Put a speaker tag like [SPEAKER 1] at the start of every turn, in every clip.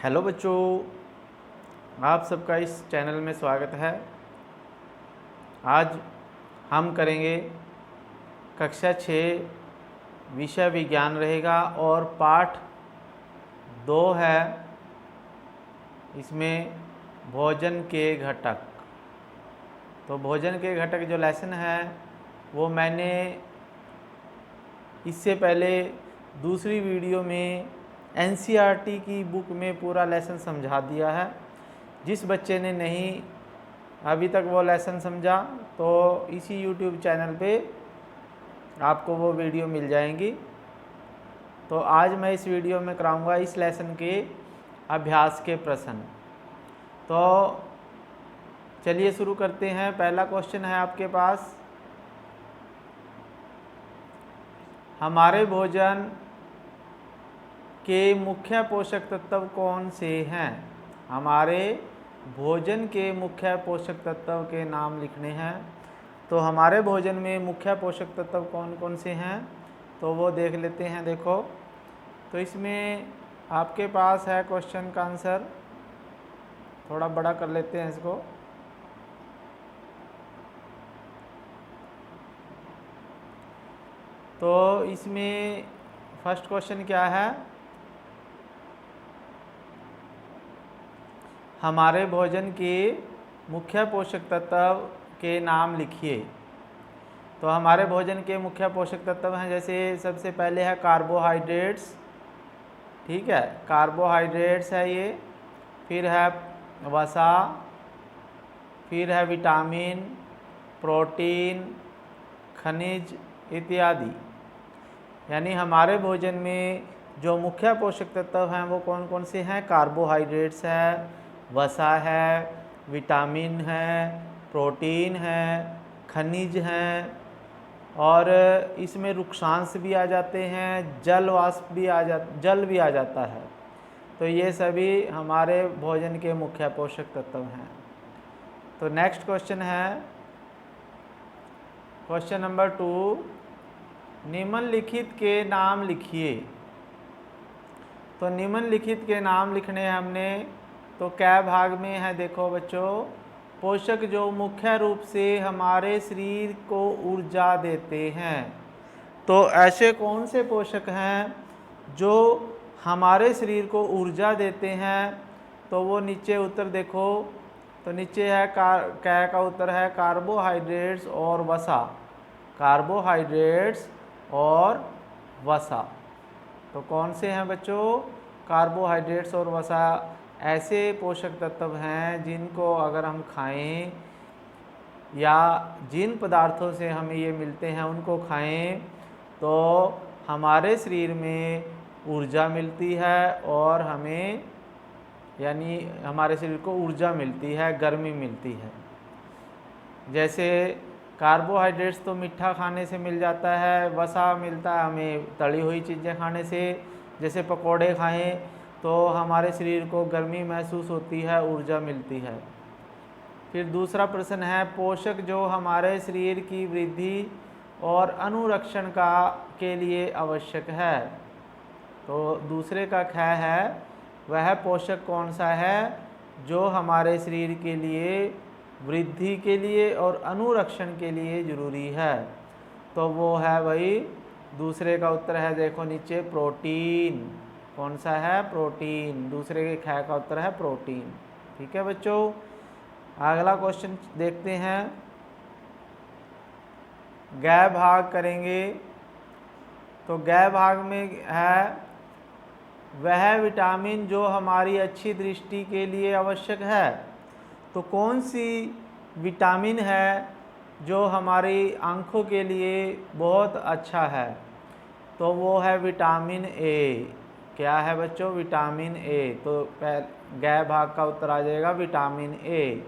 [SPEAKER 1] Hello बच्चों, आप सबका इस चैनल में स्वागत है। आज हम करेंगे कक्षा 6 विषय विज्ञान रहेगा और पाठ 2 है इसमें भोजन के घटक। तो भोजन के घटक जो लेसन है वो मैंने इससे पहले दूसरी वीडियो में एनसीईआरटी की बुक में पूरा लेसन समझा दिया है। जिस बच्चे ने नहीं अभी तक वो लेसन समझा तो इसी यूट्यूब चैनल पे आपको वो वीडियो मिल जाएंगी। तो आज मैं इस वीडियो में कराऊंगा इस लेसन के अभ्यास के प्रश्न। तो चलिए शुरू करते हैं। पहला क्वेश्चन है आपके पास, हमारे भोजन के मुख्य पोषक तत्व कौन से हैं? हमारे भोजन के मुख्य पोषक तत्व के नाम लिखने हैं। तो हमारे भोजन में मुख्य पोषक तत्व कौन कौन से हैं तो वो देख लेते हैं। देखो, तो इसमें आपके पास है क्वेश्चन का आंसर, थोड़ा बड़ा कर लेते हैं इसको। तो इसमें फर्स्ट क्वेश्चन क्या है, हमारे भोजन के मुख्य पोषक तत्व के नाम लिखिए। तो हमारे भोजन के मुख्य पोषक तत्व हैं, जैसे सबसे पहले है कार्बोहाइड्रेट्स। ठीक है, कार्बोहाइड्रेट्स है ये। फिर है वसा, फिर है विटामिन, प्रोटीन, खनिज इत्यादि। यानी हमारे भोजन में जो मुख्य पोषक तत्व हैं वो कौन कौन से हैं? कार्बोहाइड्रेट्स है, वसा है, विटामिन है, प्रोटीन है, खनिज हैं, और इसमें रुक्षांश भी आ जाते हैं, जल भी आ जाता है। तो ये सभी हमारे भोजन के मुख्य पोषक तत्व हैं। तो नेक्स्ट क्वेश्चन है क्वेश्चन नंबर 2, निम्नलिखित के नाम लिखिए। तो निम्नलिखित के नाम लिखने हैं हमने, तो क्या भाग में है? देखो बच्चों, पोषक जो मुख्य रूप से हमारे शरीर को ऊर्जा देते हैं। तो ऐसे कौन से पोषक हैं जो हमारे शरीर को ऊर्जा देते हैं? तो वो नीचे उत्तर देखो, तो नीचे है क्या का उत्तर है कार्बोहाइड्रेट्स और वसा। कार्बोहाइड्रेट्स और वसा। तो कौन से हैं बच्चों? कार्बोहाइड्रेट्स और वसा ऐसे पोषक तत्व हैं जिनको अगर हम खाएं या जिन पदार्थों से हमें ये मिलते हैं उनको खाएं तो हमारे शरीर में ऊर्जा मिलती है और हमें यानी हमारे शरीर को ऊर्जा मिलती है, गर्मी मिलती है। जैसे कार्बोहाइड्रेट्स तो मीठा खाने से मिल जाता है, वसा मिलता है हमें तली हुई चीज़ें खाने से। जैसे पकोड़े खाएं तो हमारे शरीर को गर्मी महसूस होती है, ऊर्जा मिलती है। फिर दूसरा प्रश्न है, पोषक जो हमारे शरीर की वृद्धि और अनुरक्षण के लिए आवश्यक है। तो दूसरे का ख है, वह पोषक कौन सा है जो हमारे शरीर के लिए वृद्धि के लिए और अनुरक्षण के लिए ज़रूरी है? तो वो है वही दूसरे का उत्तर है, देखो नीचे, प्रोटीन। कौन सा है? प्रोटीन। दूसरे के ख का उत्तर है प्रोटीन। ठीक है बच्चों, अगला क्वेश्चन देखते हैं। ग भाग करेंगे। तो ग भाग में है, वह विटामिन जो हमारी अच्छी दृष्टि के लिए आवश्यक है। तो कौन सी विटामिन है जो हमारी आँखों के लिए बहुत अच्छा है? तो वो है विटामिन ए। क्या है बच्चों? Vitamin A. तो ग भाग का उत्तर आ जाएगा विटामिन ए।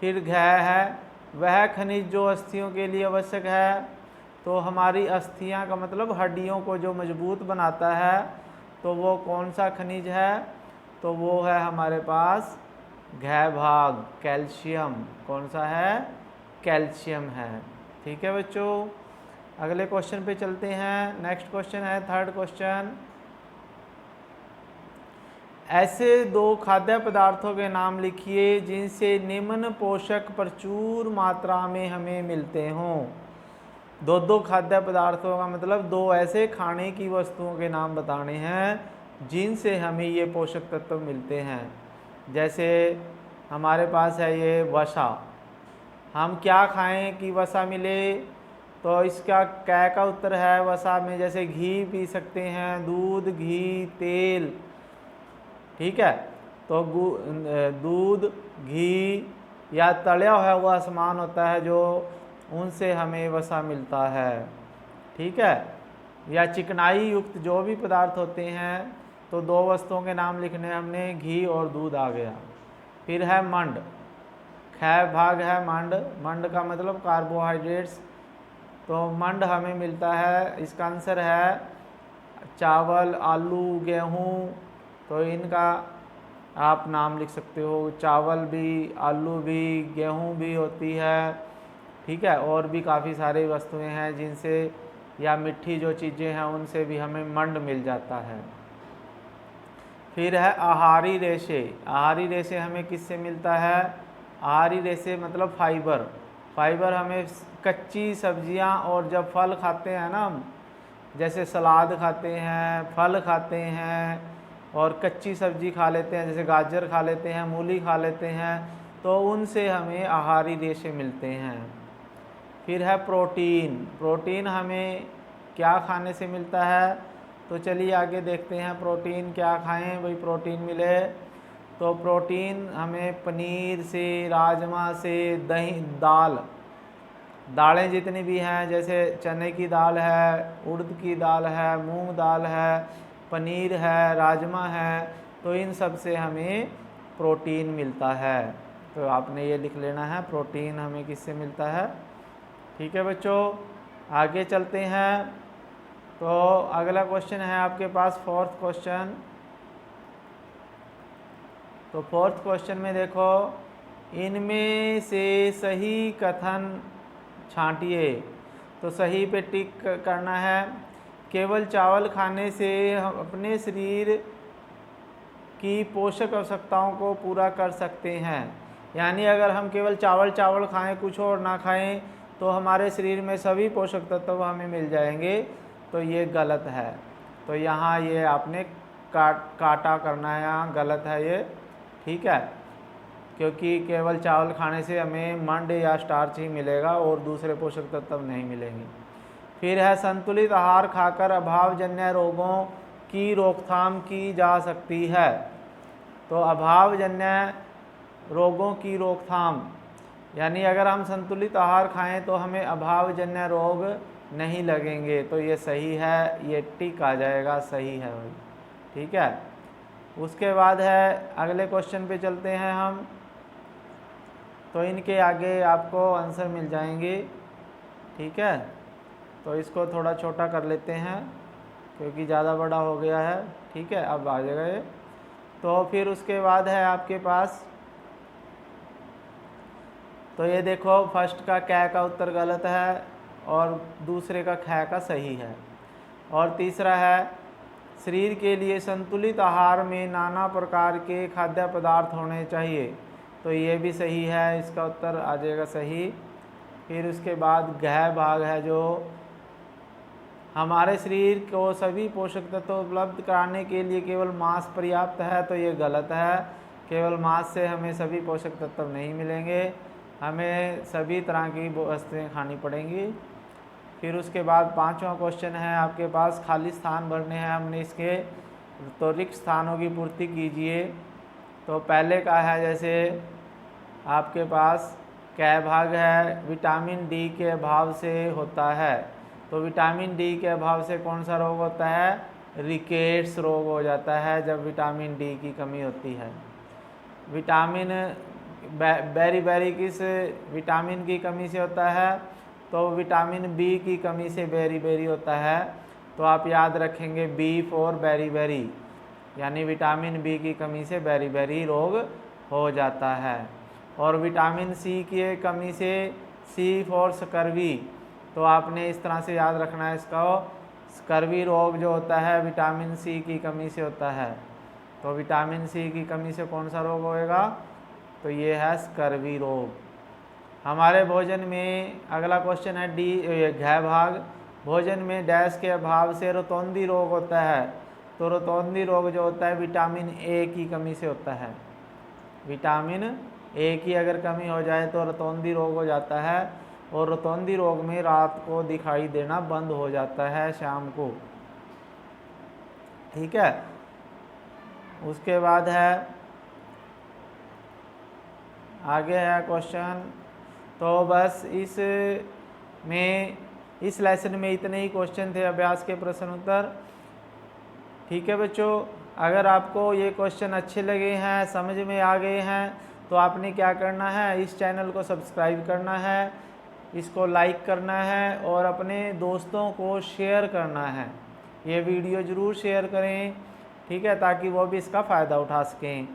[SPEAKER 1] फिर घ है, वह खनिज जो अस्थियों के लिए आवश्यक है। तो हमारी अस्थियां का मतलब हड्डियों को जो मजबूत बनाता है, तो वो कौन सा खनिज है? तो वो है हमारे पास घ भाग, कैल्शियम। कौन सा है? कैल्शियम है। ठीक है बच्चों, अगले क्वेश्चन पे चलते हैं। नेक्स्ट क्वेश्चन है थर्ड क्वेश्चन, ऐसे 2 खाद्य पदार्थों के नाम लिखिए जिनसे निम्न पोषक प्रचुर मात्रा में हमें मिलते हों। 2 खाद्य पदार्थों का मतलब 2 ऐसे खाने की वस्तुओं के नाम बताने हैं जिनसे हमें ये पोषक तत्व मिलते हैं। जैसे हमारे पास है ये वसा, हम क्या खाएं कि वसा मिले, तो इसका कै का उत्तर है वसा में जैसे घी पी सकते हैं, दूध, घी, तेल, ठीक है। तो दूध, घी या तला हुआ सामान होता है जो उनसे हमें वसा मिलता है, ठीक है। या चिकनाई युक्त जो भी पदार्थ होते हैं, तो 2 वस्तुओं के नाम लिखने हमने, घी और दूध आ गया। फिर है मंड, ख भाग है मंड, मंड का मतलब कार्बोहाइड्रेट्स, तो मंड हमें मिलता है, इसका आंसर है चावल, आलू, गेहूँ, तो इनका आप नाम लिख सकते हो। चावल भी, आलू भी, गेहूँ भी होती है, ठीक है। और भी काफ़ी सारी वस्तुएं हैं जिनसे, या मिट्टी जो चीज़ें हैं उनसे भी हमें मंड मिल जाता है। फिर है आहारी रेशे, आहारी रेशे हमें किससे मिलता है? आहारी रेशे मतलब फाइबर, फाइबर हमें कच्ची सब्जियां और जब फल खाते हैं ना हम, जैसे सलाद खाते हैं, फल खाते हैं और कच्ची सब्जी खा लेते हैं, जैसे गाजर खा लेते हैं, मूली खा लेते हैं, तो उनसे हमें आहारी रेशे मिलते हैं। फिर है प्रोटीन, प्रोटीन हमें क्या खाने से मिलता है? तो चलिए आगे देखते हैं प्रोटीन क्या खाएं भाई प्रोटीन मिले। तो प्रोटीन हमें पनीर से, राजमा से, दही, दाल, दालें जितनी भी हैं जैसे चने की दाल है, उड़द की दाल है, मूंग दाल है, पनीर है, राजमा है, तो इन सब से हमें प्रोटीन मिलता है। तो आपने ये लिख लेना है प्रोटीन हमें किससे मिलता है, ठीक है बच्चों। आगे चलते हैं, तो अगला क्वेश्चन है आपके पास 4th क्वेश्चन। तो 4th क्वेश्चन में देखो, इनमें से सही कथन छांटिए। तो सही पे टिक करना है। केवल चावल खाने से हम अपने शरीर की पोषक आवश्यकताओं को पूरा कर सकते हैं, यानी अगर हम केवल चावल खाएं, कुछ और ना खाएं, तो हमारे शरीर में सभी पोषक तत्व हमें मिल जाएंगे, तो ये गलत है। तो यहाँ ये आपने काटा करना है, यहाँ गलत है ये, ठीक है, क्योंकि केवल चावल खाने से हमें मंड या स्टार्च ही मिलेगा और दूसरे पोषक तत्व नहीं मिलेंगे। फिर है संतुलित आहार खाकर अभावजन्य रोगों की रोकथाम की जा सकती है। तो अभावजन्य रोगों की रोकथाम, यानी अगर हम संतुलित आहार खाएं तो हमें अभावजन्य रोग नहीं लगेंगे, तो ये सही है, ये टिक आ जाएगा, सही है भाई, ठीक है। उसके बाद है अगले क्वेश्चन पे चलते हैं हम, तो इनके आगे आपको आंसर मिल जाएंगे, ठीक है। तो इसको थोड़ा छोटा कर लेते हैं क्योंकि ज़्यादा बड़ा हो गया है, ठीक है, अब आ जाएगा ये। तो फिर उसके बाद है आपके पास, तो ये देखो फर्स्ट का कै का उत्तर गलत है और दूसरे का ख का सही है। और तीसरा है शरीर के लिए संतुलित आहार में नाना प्रकार के खाद्य पदार्थ होने चाहिए, तो ये भी सही है, इसका उत्तर आ जाएगा सही। फिर उसके बाद गह भाग है जो हमारे शरीर को सभी पोषक तत्व उपलब्ध कराने के लिए केवल मांस पर्याप्त है, तो ये गलत है, केवल मांस से हमें सभी पोषक तत्व नहीं मिलेंगे, हमें सभी तरह की वस्तुएं खानी पड़ेंगी। फिर उसके बाद 5वां क्वेश्चन है आपके पास, खाली स्थान भरने हैं हमने इसके, तो रिक्त स्थानों की पूर्ति कीजिए। तो पहले का है जैसे आपके पास कै भाग है, विटामिन डी के अभाव से होता है, तो विटामिन डी के अभाव से कौन सा रोग होता है? रिकेट्स रोग हो जाता है जब विटामिन डी की कमी होती है। विटामिन बेरी किस विटामिन की कमी से होता है? तो विटामिन बी की कमी से बेरी होता है, तो आप याद रखेंगे बी फॉर बेरी, यानी विटामिन बी की कमी से बेरी रोग हो जाता है। और विटामिन सी की कमी से सी फॉर स्कर्वी, तो आपने इस तरह से याद रखना है इसका, स्कर्वी रोग जो होता है विटामिन सी की कमी से होता है। तो विटामिन सी की कमी से कौन सा रोग होएगा? तो ये है स्कर्वी रोग। हमारे भोजन में अगला क्वेश्चन है डी घ भाग, भोजन में डैश के अभाव से रोतौंदी रोग होता है। तो रोतौंदी रोग जो होता है विटामिन ए की कमी से होता है। विटामिन ए की अगर कमी हो जाए तो रोतौंदी रोग हो जाता है, और रोतौंदी रोग में रात को दिखाई देना बंद हो जाता है शाम को। ठीक है, उसके बाद है आगे है क्वेश्चन। तो बस इस लेसन में इतने ही क्वेश्चन थे, अभ्यास के प्रश्न उत्तर। ठीक है बच्चों, अगर आपको ये क्वेश्चन अच्छे लगे हैं, समझ में आ गए हैं, तो आपने क्या करना है, इस चैनल को सब्सक्राइब करना है, इसको लाइक करना है और अपने दोस्तों को शेयर करना है। ये वीडियो ज़रूर शेयर करें, ठीक है, ताकि वो भी इसका फ़ायदा उठा सकें।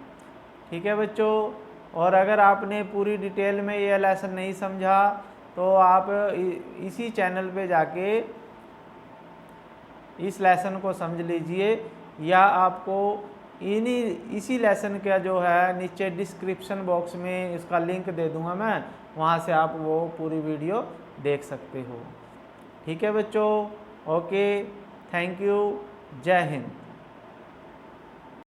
[SPEAKER 1] ठीक है बच्चों, और अगर आपने पूरी डिटेल में ये लेसन नहीं समझा तो आप इसी चैनल पे जाके इस लेसन को समझ लीजिए, या आपको इसी लेसन का जो है नीचे डिस्क्रिप्शन बॉक्स में इसका लिंक दे दूंगा मैं, वहाँ से आप वो पूरी वीडियो देख सकते हो। ठीक है बच्चों, ओके, थैंक यू, जय हिंद।